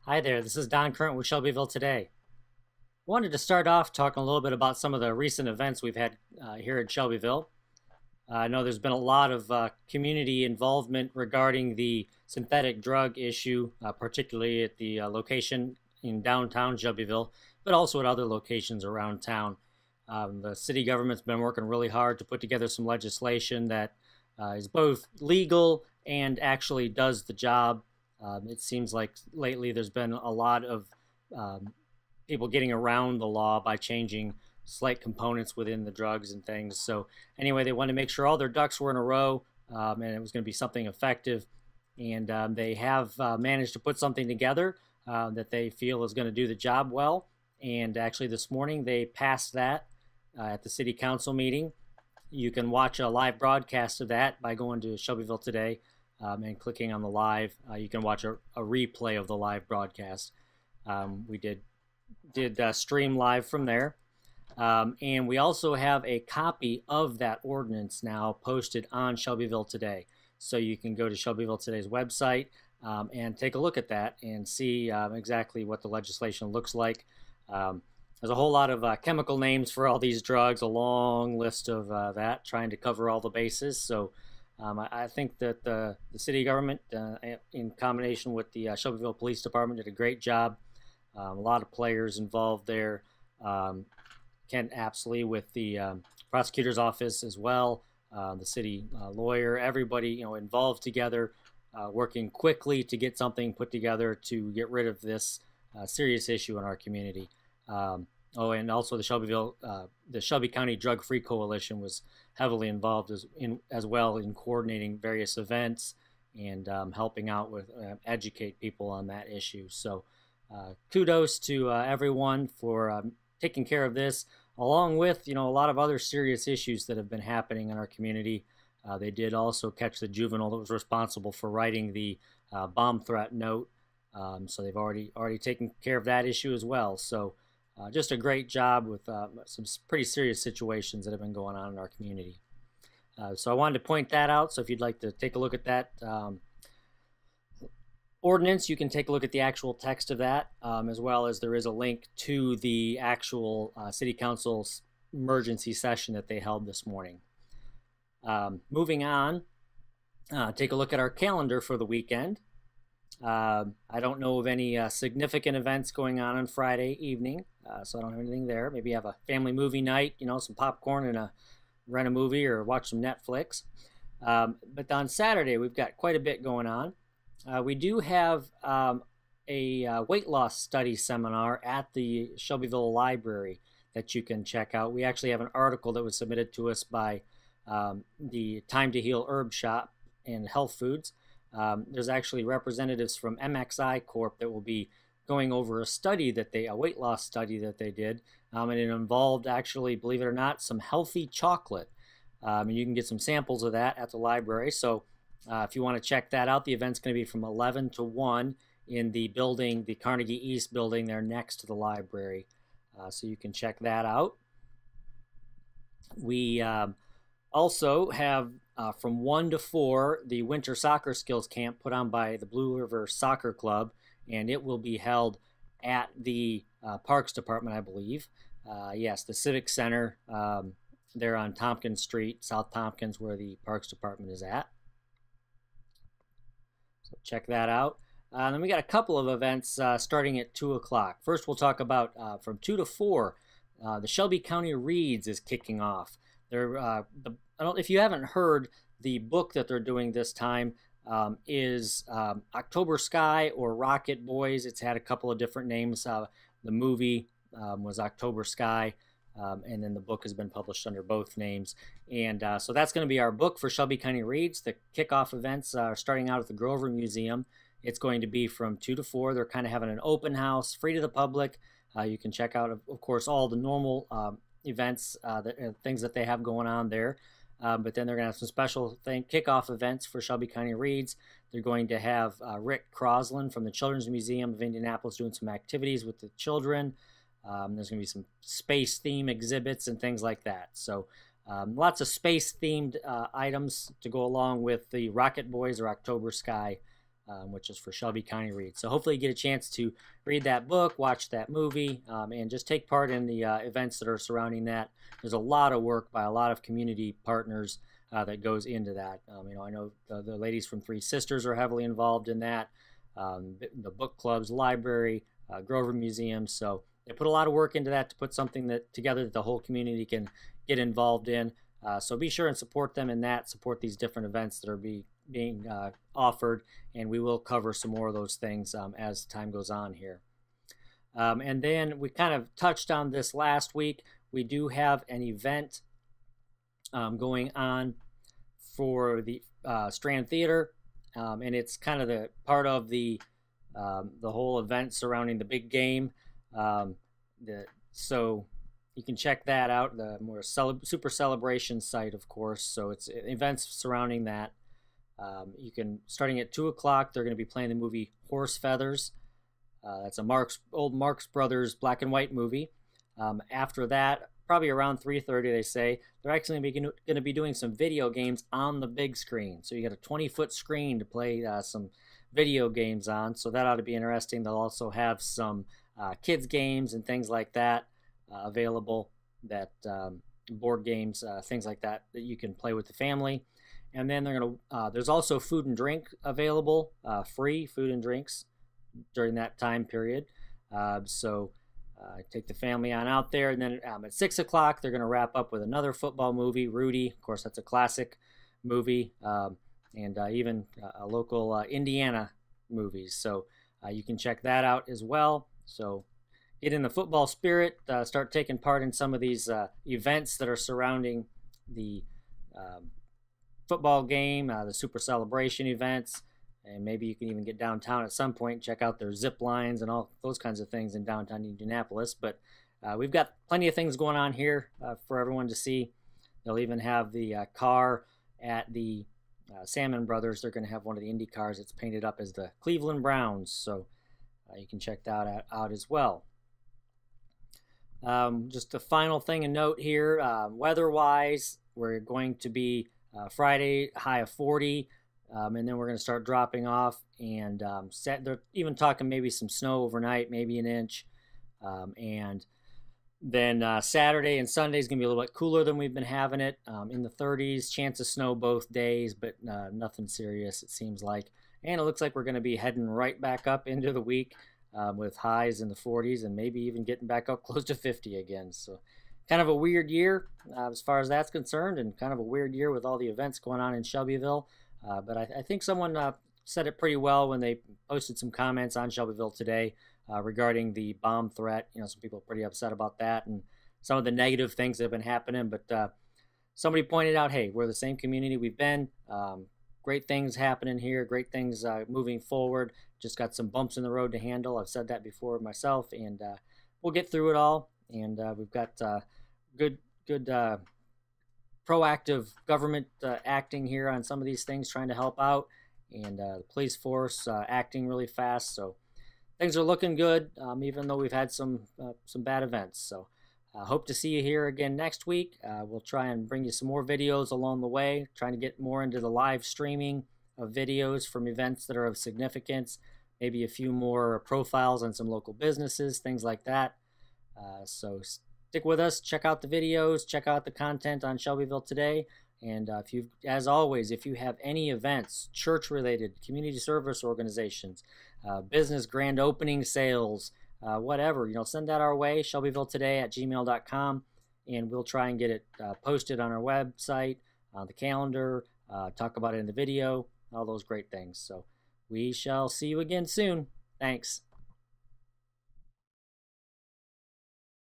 Hi there, this is Don Current with Shelbyville Today. Wanted to start off talking a little bit about some of the recent events we've had here in Shelbyville. I know there's been a lot of community involvement regarding the synthetic drug issue, particularly at the location in downtown Shelbyville, but also at other locations around town. The city government's been working really hard to put together some legislation that is both legal and actually does the job. It seems like lately there's been a lot of people getting around the law by changing slight components within the drugs and things. So anyway, they wanted to make sure all their ducks were in a row, and it was going to be something effective. And they have managed to put something together that they feel is going to do the job well. And actually this morning they passed that at the city council meeting. You can watch a live broadcast of that by going to Shelbyville Today and clicking on the live. You can watch a replay of the live broadcast. We did stream live from there. And we also have a copy of that ordinance now posted on Shelbyville Today. So you can go to Shelbyville Today's website and take a look at that and see exactly what the legislation looks like. There's a whole lot of chemical names for all these drugs, a long list of that, trying to cover all the bases. So I think that the city government, in combination with the Shelbyville Police Department, did a great job. A lot of players involved there. Kent Apsley with the prosecutor's office as well, the city lawyer, everybody involved together, working quickly to get something put together to get rid of this serious issue in our community. And also the Shelby County Drug-Free Coalition was heavily involved as well in coordinating various events and helping out with educate people on that issue. So kudos to everyone for taking care of this, along with a lot of other serious issues that have been happening in our community. They did also catch the juvenile that was responsible for writing the bomb threat note, so they've already taken care of that issue as well. So just a great job with some pretty serious situations that have been going on in our community. So I wanted to point that out. So if you'd like to take a look at that ordinance, you can take a look at the actual text of that, as well as there is a link to the actual City Council's emergency session that they held this morning. Moving on, take a look at our calendar for the weekend. I don't know of any significant events going on Friday evening, so I don't have anything there. Maybe have a family movie night, some popcorn and rent a movie or watch some Netflix. But on Saturday, we've got quite a bit going on. We do have a weight loss study seminar at the Shelbyville Library that you can check out. We actually have an article that was submitted to us by the Time to Heal Herb Shop and Health Foods. There's actually representatives from MXI Corp that will be going over a weight loss study that they did, and it involved actually, believe it or not, some healthy chocolate. And you can get some samples of that at the library. So if you want to check that out, the event's going to be from 11 to 1 in the building, the Carnegie East building there next to the library. So you can check that out. We also have from 1 to 4 the Winter Soccer Skills Camp put on by the Blue River Soccer Club, and it will be held at the Parks Department, I believe. Yes, the Civic Center there on Tompkins Street, South Tompkins, where the Parks Department is at. So check that out. Then we got a couple of events starting at 2 o'clock. First, we'll talk about from 2 to 4, the Shelby County Reads is kicking off. If you haven't heard, the book that they're doing this time is October Sky or Rocket Boys. It's had a couple of different names. The movie was October Sky, and then the book has been published under both names. And so that's going to be our book for Shelby County Reads. The kickoff events are starting out at the Grover Museum. It's going to be from 2 to 4. They're kind of having an open house, free to the public. You can check out, of course, all the normal events, things that they have going on there. But then they're going to have some special kickoff events for Shelby County Reads. They're going to have Rick Crosland from the Children's Museum of Indianapolis doing some activities with the children. There's going to be some space theme exhibits and things like that. So lots of space themed items to go along with the Rocket Boys or October Sky which is for Shelby County Reads. So hopefully you get a chance to read that book, watch that movie, and just take part in the events that are surrounding that. There's a lot of work by a lot of community partners that goes into that. I know the ladies from Three Sisters are heavily involved in that, the book clubs, library, Grover Museum. So they put a lot of work into that to put something together that the whole community can get involved in. So be sure and support them in that, support these different events that are being offered, and we will cover some more of those things as time goes on here. And then we kind of touched on this last week. We do have an event going on for the Strand Theater, and it's kind of the part of the whole event surrounding the big game. So you can check that out, the more super celebration site, of course. So it's events surrounding that. You can, starting at 2 o'clock, they're going to be playing the movie Horse Feathers. That's a old Marx Brothers black and white movie. After that, probably around 3:30, they say, they're actually going to be doing some video games on the big screen. So you got a 20-foot screen to play some video games on. So that ought to be interesting. They'll also have some kids games and things like that available, that board games, things like that you can play with the family. And then they're going to there's also food and drink available, free food and drinks during that time period. So take the family on out there. And then at 6 o'clock, they're going to wrap up with another football movie, Rudy. Of course, that's a classic movie, and even a local Indiana movies. So you can check that out as well. So get in the football spirit, start taking part in some of these events that are surrounding the football game, the Super Celebration events, and maybe you can even get downtown at some point, check out their zip lines and all those kinds of things in downtown Indianapolis. But we've got plenty of things going on here for everyone to see. They'll even have the car at the Salmon Brothers. They're going to have one of the Indy cars that's painted up as the Cleveland Browns, so you can check that out as well. Just a final thing to note here, weather-wise, we're going to be Friday, high of 40, and then we're going to start dropping off, and they're even talking maybe some snow overnight, maybe an inch, and then Saturday and Sunday is going to be a little bit cooler than we've been having it, in the 30s, chance of snow both days, but nothing serious, it seems like. And it looks like we're going to be heading right back up into the week with highs in the 40s and maybe even getting back up close to 50 again. So kind of a weird year as far as that's concerned, and kind of a weird year with all the events going on in Shelbyville. But I think someone said it pretty well when they posted some comments on Shelbyville today regarding the bomb threat. Some people are pretty upset about that and some of the negative things that have been happening. But somebody pointed out, hey, we're the same community we've been. Great things happening here, great things moving forward. Just got some bumps in the road to handle. I've said that before myself, and we'll get through it all. And we've got good proactive government acting here on some of these things, trying to help out, and the police force acting really fast. So things are looking good, even though we've had some bad events. So hope to see you here again next week. We'll try and bring you some more videos along the way, trying to get more into the live streaming of videos from events that are of significance, maybe a few more profiles on some local businesses, things like that. So stick with us, check out the videos, check out the content on Shelbyville Today. And as always, if you have any events, church-related, community service organizations, business grand opening sales, whatever, send that our way, shelbyvilletoday@gmail.com, and we'll try and get it posted on our website, on the calendar, talk about it in the video, all those great things. So we shall see you again soon. Thanks.